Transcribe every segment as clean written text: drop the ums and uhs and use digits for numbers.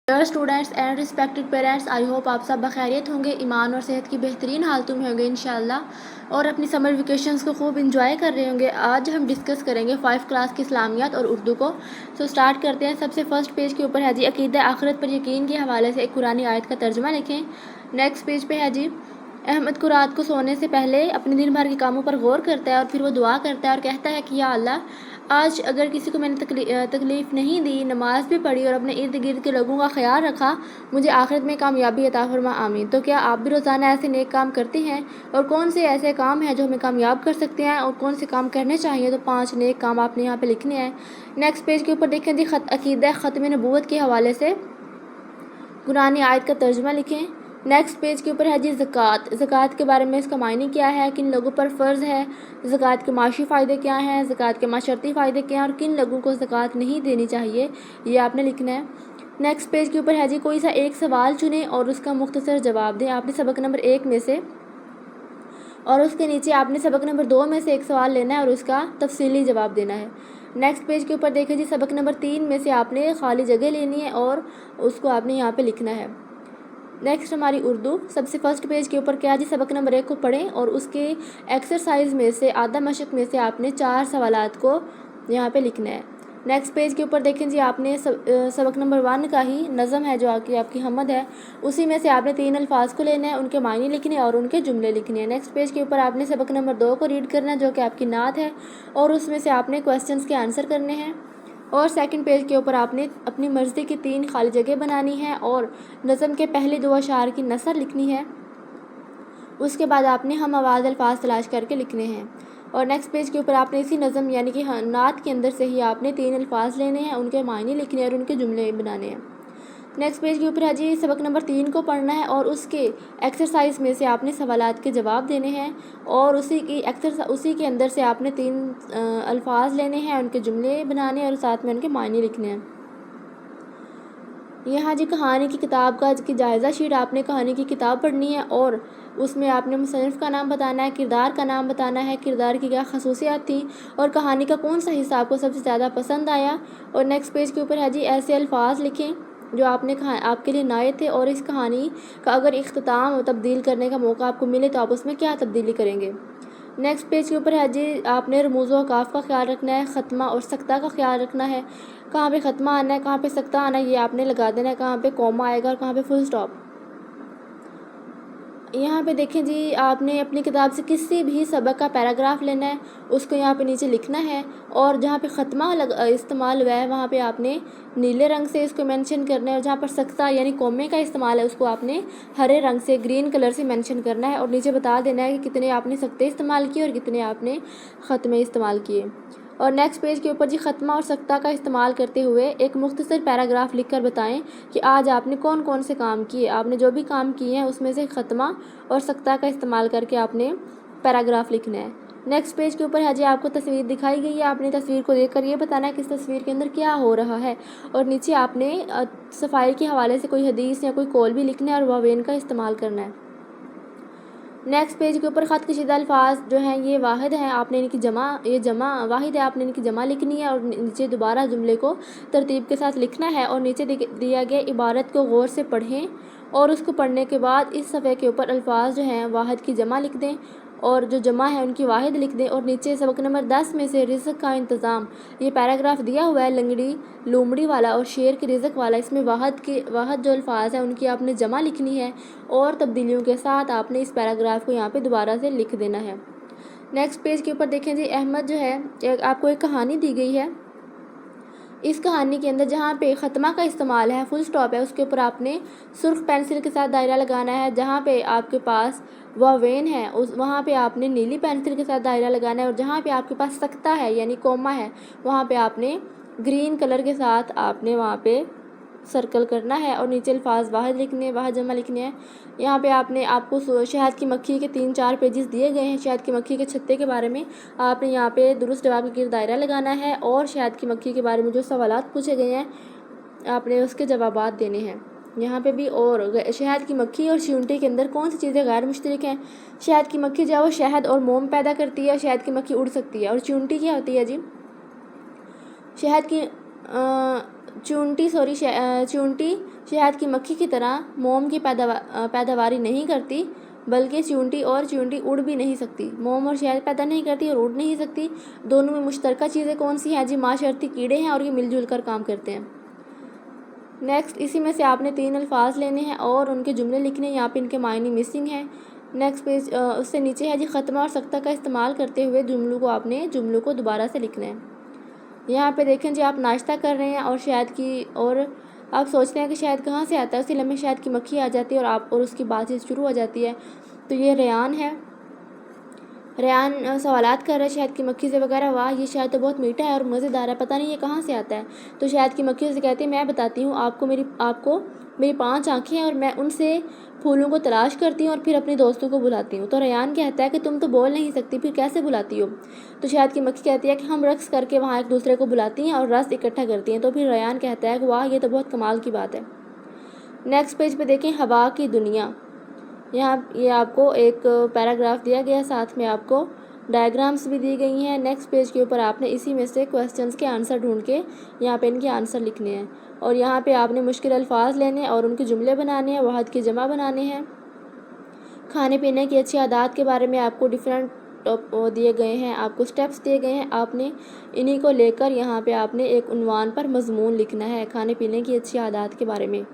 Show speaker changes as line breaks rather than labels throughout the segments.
Dear students and respected parents, I hope आप सब बखैरियत होंगे, ईमान और सेहत की बेहतरीन हालतों में होंगे इंशाल्लाह और अपनी समर वेकेशंस को खूब इंजॉय कर रहे होंगे। आज हम डिस्कस करेंगे 5 क्लास की इस्लामियात और उर्दू को। स्टार्ट करते हैं। सबसे फर्स्ट पेज के ऊपर है जी अकीदा आखिरत पर यकीन के हवाले से एक कुरानी आयत का तर्जुमा लिखें। नेक्स्ट पेज पे है जी अहमद को रात को सोने से पहले अपने दिन भर के कामों पर गौर करता है और फिर वो दुआ करता है और कहता है कि या अल्लाह, आज अगर किसी को मैंने तकलीफ़ नहीं दी, नमाज भी पढ़ी और अपने इर्द गिर्द के लोगों का ख्याल रखा, मुझे आखिरत में कामयाबी अता फरमा, आमीन। तो क्या आप भी रोज़ाना ऐसे नेक काम करते हैं? और कौन से ऐसे काम हैं जो हमें कामयाब कर सकते हैं और कौन से काम करने चाहिए? तो 5 नेक काम आपने यहाँ पे लिखने हैं। नेक्स्ट पेज के ऊपर देखें जी अकीदा ख़त्म नबूवत के हवाले से कुरानी आयत का तर्जुमा लिखें। नेक्स्ट पेज के ऊपर है जी ज़कात के बारे में, इसका मायने क्या है, किन लोगों पर फ़र्ज़ है, ज़कात के माशी फ़ायदे क्या हैं, ज़कात के माशर्ती फ़ायदे क्या हैं और किन लोगों को ज़कात नहीं देनी चाहिए, ये आपने लिखना है। नेक्स्ट पेज के ऊपर है जी कोई सा एक सवाल चुनें और उसका मुख्तसर जवाब दें। आपने सबक नंबर 1 में से और उसके नीचे आपने सबक नंबर 2 में से एक सवाल लेना है और उसका तफसीली जवाब देना है। नेक्स्ट पेज के ऊपर देखें जी सबक नंबर 3 में से आपने खाली जगह लेनी है और उसको आपने यहाँ पे लिखना है। नेक्स्ट हमारी उर्दू। सबसे फर्स्ट पेज के ऊपर क्या जी सबक नंबर 1 को पढ़ें और उसके एक्सरसाइज में से आधा मशक में से आपने 4 सवालात को यहाँ पे लिखना है। नेक्स्ट पेज के ऊपर देखें जी आपने सबक नंबर 1 का ही नज़म है जो आपकी हमद है, उसी में से आपने 3 अल्फाज को लेना है, उनके मायने लिखने हैं और उनके जुमले लिखने हैं। नेक्स्ट पेज के ऊपर आपने सबक नंबर 2 को रीड करना है जो कि आपकी नात है और उसमें से आपने क्वेश्चंस के आंसर करने हैं। और सेकंड पेज के ऊपर आपने अपनी मर्ज़ी की 3 खाली जगह बनानी है और नज़म के पहले 2 अशार की नसर लिखनी है। उसके बाद आपने हम आवाज़ अल्फाज तलाश करके लिखने हैं। और नेक्स्ट पेज के ऊपर आपने इसी नज़म यानी कि नात के अंदर से ही आपने 3 अल्फाज लेने हैं, उनके मायने लिखने हैं और उनके जुमले बनाने हैं। नेक्स्ट पेज के ऊपर है जी सबक नंबर 3 को पढ़ना है और उसके एक्सरसाइज में से आपने सवालात के जवाब देने हैं और उसी के अंदर से आपने 3 अल्फाज लेने हैं, उनके जुमले बनाने हैं और साथ में उनके मायने लिखने हैं। यहाँ जी कहानी की किताब की जायज़ा शीट, आपने कहानी की किताब पढ़नी है और उसमें आपने मुसन्निफ़ का नाम बताना है, किरदार का नाम बताना है, किरदार की क्या खसूसियात थी और कहानी का कौन सा हिस्सा आपको सबसे ज़्यादा पसंद आया। और नेक्स्ट पेज के ऊपर है जी ऐसे अल्फाज लिखें जो आपके लिए नए थे और इस कहानी का अगर इख्तिताम तब्दील करने का मौका आपको मिले तो आप उसमें क्या तब्दीली करेंगे। नेक्स्ट पेज के ऊपर है जी आपने रमूज़ व औक़ाफ़ का ख्याल रखना है, ख़त्मा और सक्ता का ख्याल रखना है, कहाँ पे ख़त्मा आना है, कहाँ पे सक्ता आना है, ये आपने लगा देना है, कहाँ पे कॉमा आएगा और कहाँ पे फुल स्टॉप। यहाँ पे देखें जी आपने अपनी किताब से किसी भी सबक का पैराग्राफ लेना है, उसको यहाँ पे नीचे लिखना है और जहाँ पे ख़त्मा इस्तेमाल हुआ है वहाँ पे आपने नीले रंग से इसको मेंशन करना है और जहाँ पर सक्ता यानी कोमे का इस्तेमाल है उसको आपने हरे रंग से ग्रीन कलर से मेंशन करना है और नीचे बता देना है कि कितने आपने सक्ते इस्तेमाल किए और कितने आपने ख़त्मे इस्तेमाल किए। और नेक्स्ट पेज के ऊपर जी ख़त्मा और सक्ता का इस्तेमाल करते हुए एक मुख्तसर पैराग्राफ लिखकर बताएं कि आज आपने कौन कौन से काम किए। आपने जो भी काम किए हैं उसमें से ख़त्मा और सक्ता का इस्तेमाल करके आपने पैराग्राफ लिखना है। नेक्स्ट पेज के ऊपर है जी आपको तस्वीर दिखाई गई है, आपने तस्वीर को देखकर ये बताना है कि इस तस्वीर के अंदर क्या हो रहा है और नीचे आपने सफाई के हवाले से कोई हदीस या कोई कौल भी लिखना है और वावेन का इस्तेमाल करना है। नेक्स्ट पेज के ऊपर ख़त कशीदा अल्फाज जो हैं ये वाहिद हैं, आपने इनकी जमा वाहिद है, आपने इनकी जमा लिखनी है और नीचे दोबारा जुमले को तरतीब के साथ लिखना है और नीचे दिया गया इबारत को गौर से पढ़ें और उसको पढ़ने के बाद इस सफ़े के ऊपर अल्फाज जो हैं वाहिद की जमा लिख दें और जो जमा है उनकी वाहिद लिख दें। और नीचे सबक नंबर 10 में से रिज़्क़ का इंतज़ाम, ये पैराग्राफ दिया हुआ है लंगड़ी लोमड़ी वाला और शेर के रिज़्क़ वाला, इसमें वाहद जो अल्फाज हैं उनकी आपने जमा लिखनी है और तब्दीलियों के साथ आपने इस पैराग्राफ को यहाँ पे दोबारा से लिख देना है। नेक्स्ट पेज के ऊपर देखें जी अहमद जो है आपको एक कहानी दी गई है, इस कहानी के अंदर जहाँ पे ख़त्मा का इस्तेमाल है, फुल स्टॉप है, उसके ऊपर आपने सुर्ख पेंसिल के साथ दायरा लगाना है। जहाँ पे आपके पास वावेन है वहाँ पे आपने नीली पेंसिल के साथ दायरा लगाना है और जहाँ पे आपके पास सक्ता है यानी कोमा है वहाँ पे आपने ग्रीन कलर के साथ आपने वहाँ पे सर्कल करना है और नीचे अल्फाज वाहिद लिखने वाहिद जमा लिखने हैं। यहाँ पे आपको शहद की मक्खी के 3-4 पेजेस दिए गए हैं। शहद की मक्खी के छत्ते के बारे में आपने यहाँ पे दुरुस्त जवाब के गिर्द दायरा लगाना है और शहद की मक्खी के बारे में जो सवालात पूछे गए हैं आपने उसके जवाबात देने हैं यहाँ पे भी। और शहद की मक्खी और चींटी के अंदर कौन सी चीज़ें गैर मुश्तरक हैं। शहद की मक्खी जो है वो शहद और मोम पैदा करती है, शहद की मक्खी उड़ सकती है। और चींटी क्या होती है जी, शहद की चूंटी शहद की मक्खी की तरह मोम की पैदावारी नहीं करती, बल्कि चूंटी उड़ भी नहीं सकती। मोम और शहद पैदा नहीं करती और उड़ नहीं सकती। दोनों में मुश्तरका चीज़ें कौन सी हैं जी? माशरती कीड़े हैं और ये मिलजुल कर काम करते हैं। नेक्स्ट, इसी में से आपने 3 अल्फाज लेने हैं और उनके जुमले लिखने हैं। यहाँ पे इनके मायने मिसिंग हैं। नेक्स्ट पेज उससे नीचे है जी ख़त्मा और सख्ता का इस्तेमाल करते हुए जुमलों को दोबारा से लिखना है। यहाँ पे देखें जी, आप नाश्ता कर रहे हैं और आप सोचते हैं कि शहद कहाँ से आता है। उसी लम्हे शहद की मक्खी आ जाती है और उसकी बातचीत शुरू हो जाती है। तो ये रेयान है। रेयान सवालात कर रहा है शहद की मक्खी से वगैरह, वाह ये शहद तो बहुत मीठा है और मज़ेदार है, पता नहीं ये कहाँ से आता है। तो शहद की मक्खी से कहती है, मैं बताती हूँ आपको, मेरी 5 आँखें हैं और मैं उनसे फूलों को तलाश करती हूँ और फिर अपने दोस्तों को बुलाती हूँ। तो रेयान कहता है कि तुम तो बोल नहीं सकती, फिर कैसे बुलाती हो? तो शहद की मक्खी कहती है कि हम रक़्स करके वहाँ एक दूसरे को बुलाती हैं और रस इकट्ठा करती हैं। तो फिर रेयान कहता है कि वाह ये तो बहुत कमाल की बात है। नेक्स्ट पेज पे देखें, हवा की दुनिया। यहाँ ये आपको एक पैराग्राफ दिया गया है, साथ में आपको डायग्राम्स भी दी गई हैं। नेक्स्ट पेज के ऊपर आपने इसी में से क्वेश्चंस के आंसर ढूंढ के यहाँ पे इनके आंसर लिखने हैं और यहाँ पे आपने मुश्किल अल्फाज लेने हैं और उनके जुमले बनाने हैं, वाहद की जमा बनाने हैं। खाने पीने की अच्छी आदत के बारे में आपको डिफरेंट दिए गए हैं, आपको स्टेप्स दिए गए हैं। आपने इन्हीं को लेकर यहाँ पे आपने एक उन्वान पर मजमून लिखना है खाने पीने की अच्छी आदत के बारे में।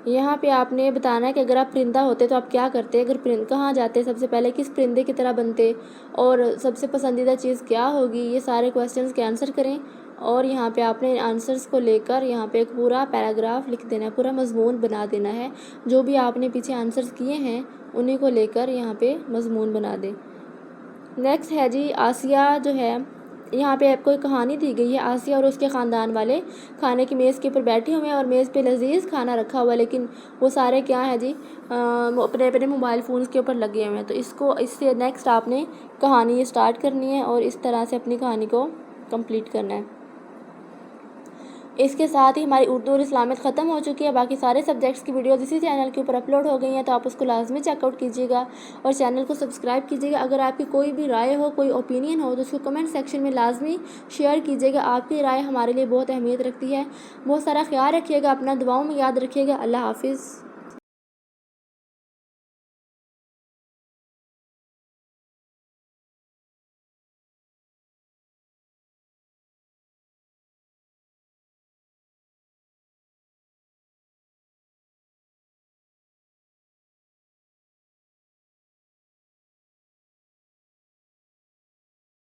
यहाँ पे आपने बताना है कि अगर आप परिंदा होते तो आप क्या करते, अगर कहाँ जाते, सबसे पहले किस परिंदे की तरह बनते और सबसे पसंदीदा चीज़ क्या होगी। ये सारे क्वेश्चंस के आंसर करें और यहाँ पे आपने आंसर्स को लेकर यहाँ पे एक पूरा पैराग्राफ लिख देना है, पूरा मजमून बना देना है। जो भी आपने पीछे आंसर्स किए हैं उन्हीं को लेकर यहाँ पे मजमून बना दें। नेक्स्ट है जी, आसिया जो है, यहाँ पे आपको एक कहानी दी गई है। आसिया और उसके ख़ानदान वाले खाने की मेज़ के ऊपर बैठे हुए हैं और मेज़ पे लजीज़ खाना रखा हुआ है, लेकिन वो सारे क्या है जी, अपने अपने मोबाइल फ़ोन्स के ऊपर लगे हुए हैं। तो इससे नेक्स्ट आपने कहानी स्टार्ट करनी है और इस तरह से अपनी कहानी को कंप्लीट करना है। इसके साथ ही हमारी उर्दू और इस्लामियत ख़त्म हो चुकी है। बाकी सारे सब्जेक्ट्स की वीडियोज़ इसी चैनल के ऊपर अपलोड हो गई हैं, तो आप उसको लाजमी चेकआउट कीजिएगा और चैनल को सब्सक्राइब कीजिएगा। अगर आपकी कोई भी राय हो, कोई ओपिनियन हो, तो उसको कमेंट सेक्शन में लाजमी शेयर कीजिएगा। आपकी राय हमारे लिए बहुत अहमियत रखती है। बहुत सारा ख्याल रखिएगा अपना, दुआओं में याद रखिएगा। अल्लाह हाफिज़।